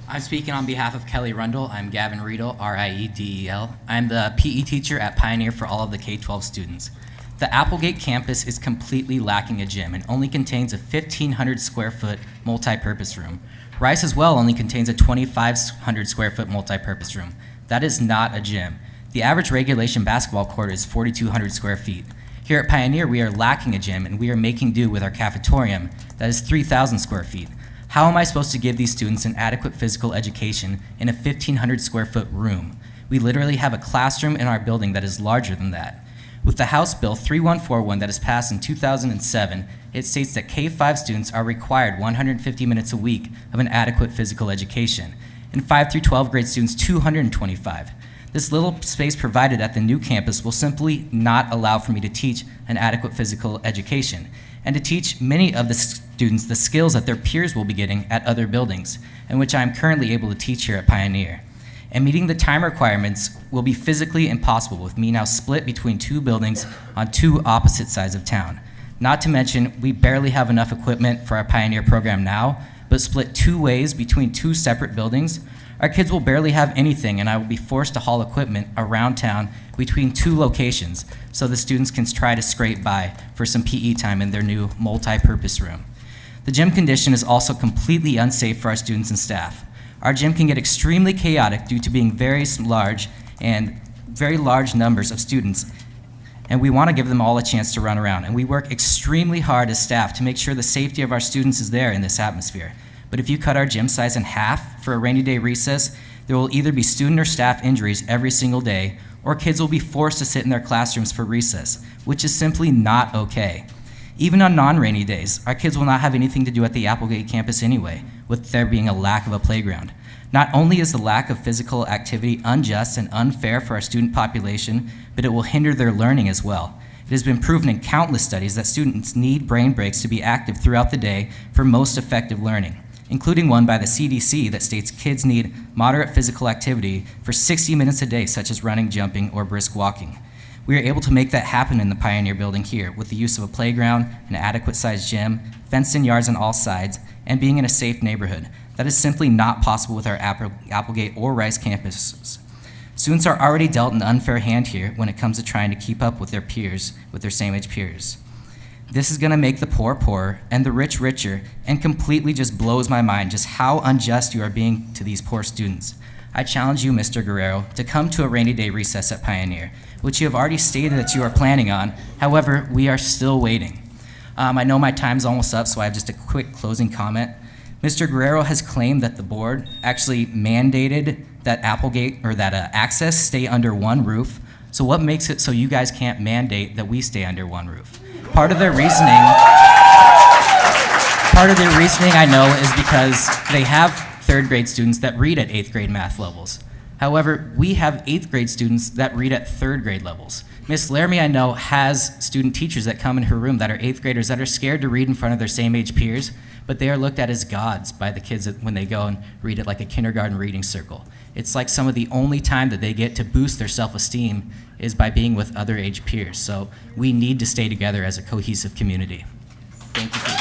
I'm speaking on behalf of Kelly Rundle. I'm Gavin Riedel, R-I-E-D-E-L. I'm the PE teacher at Pioneer for all of the K-12 students. The Applegate campus is completely lacking a gym and only contains a 1,500 square foot multi-purpose room. Rice as well only contains a 2,500 square foot multi-purpose room. That is not a gym. The average regulation basketball court is 4,200 square feet. Here at Pioneer, we are lacking a gym and we are making do with our cafetorium that is 3,000 square feet. How am I supposed to give these students an adequate physical education in a 1,500 square foot room? We literally have a classroom in our building that is larger than that. With the House Bill 3141 that is passed in 2007, it states that K-5 students are required 150 minutes a week of an adequate physical education, and 5 through 12 grade students 225. This little space provided at the new campus will simply not allow for me to teach an adequate physical education and to teach many of the students the skills that their peers will be getting at other buildings, and which I am currently able to teach here at Pioneer. And meeting the time requirements will be physically impossible with me now split between two buildings on two opposite sides of town. Not to mention, we barely have enough equipment for our Pioneer program now, but split two ways between two separate buildings, our kids will barely have anything, and I will be forced to haul equipment around town between two locations so the students can try to scrape by for some PE time in their new multi-purpose room. The gym condition is also completely unsafe for our students and staff. Our gym can get extremely chaotic due to being very large numbers of students, and we want to give them all a chance to run around. And we work extremely hard as staff to make sure the safety of our students is there in this atmosphere. But if you cut our gym size in half for a rainy day recess, there will either be student or staff injuries every single day, or kids will be forced to sit in their classrooms for recess, which is simply not okay. Even on non-rainy days, our kids will not have anything to do at the Applegate campus anyway, with there being a lack of a playground. Not only is the lack of physical activity unjust and unfair for our student population, but it will hinder their learning as well. It has been proven in countless studies that students need brain breaks to be active throughout the day for most effective learning, including one by the CDC that states kids need moderate physical activity for 60 minutes a day, such as running, jumping, or brisk walking. We are able to make that happen in the Pioneer building here with the use of a playground, an adequate sized gym, fenced-in yards on all sides, and being in a safe neighborhood. That is simply not possible with our Applegate or Rice campuses. Students are already dealt an unfair hand here when it comes to trying to keep up with their peers, with their same age peers. This is gonna make the poor poorer and the rich richer, and completely just blows my mind just how unjust you are being to these poor students. I challenge you, Mr. Guerrero, to come to a rainy day recess at Pioneer, which you have already stated that you are planning on. However, we are still waiting. I know my time's almost up, so I have just a quick closing comment. Mr. Guerrero has claimed that the board actually mandated that Applegate or that access stay under one roof. So what makes it so you guys can't mandate that we stay under one roof? Part of their reasoning I know is because they have third grade students that read at 8th grade math levels. However, we have 8th grade students that read at 3rd grade levels. Miss Laramie, I know, has student teachers that come in her room that are 8th graders that are scared to read in front of their same age peers, but they are looked at as gods by the kids when they go and read at like a kindergarten reading circle. It's like some of the only time that they get to boost their self-esteem is by being with other age peers. So we need to stay together as a cohesive community. Thank you.